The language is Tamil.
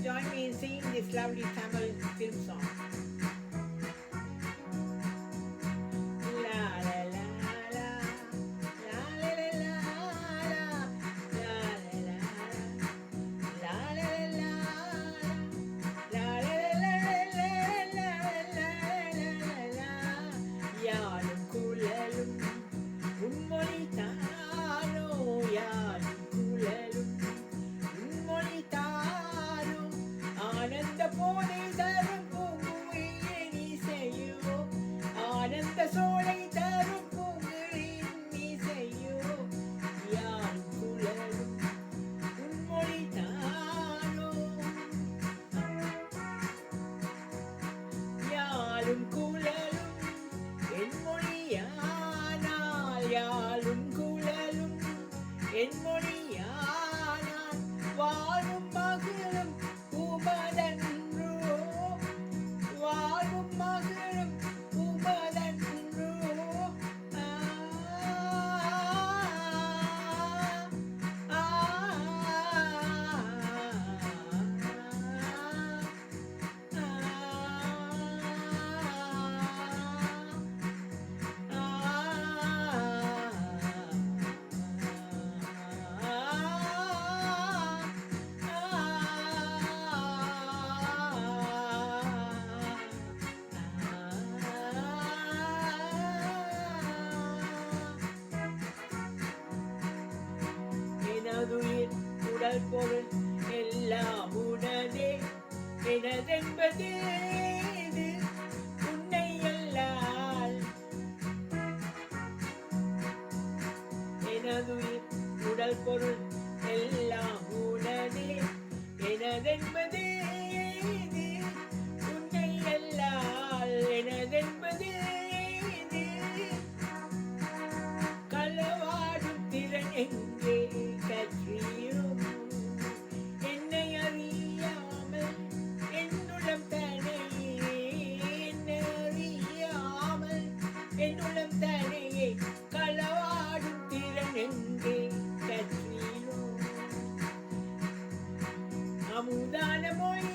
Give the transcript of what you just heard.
join me in singing this lovely Tamil film song. La la la la, la la la la, la la la, la la la, la la la la. யாழும் குழலும் உன்மொழிதானோ, யாழும் குழலும் உன்மொழிதானோ, ஆனந்த போதை தரும் பூங்குயிலின் இசையோ, ஆனந்த சோலை தரும் பூங்குயிலின் இசையோ, யாழும் குழலும் உன்மொழிதானோ, யாழும் குழலும் என் மொழியானால், யாழும் குழலும் என் மொழியானால், வாழும் மகளும் உமதன்றோ, வாழும் மகளும் உமதன்றோ. ஆ, ஆ, எனதுயிர் உடல் பொருள் எல்லாம் உனதே, எனதென்பது இது உன்னை அல்லால். எனதுயிர் உடல் பொருள் எல்லாம் உனதே, எனதென்பது இது உன்னை அல்லால், எனதென்பது இது. களவாடும் திறன் எங்கே கற்றீரோ, என்னை அறியாமல் என்னுளம் தனையே, என்னை அறியாமல் என்னுளம் தனையே, களவாடும் திறன் எங்கே கற்றீரோ. அமுதான மொழி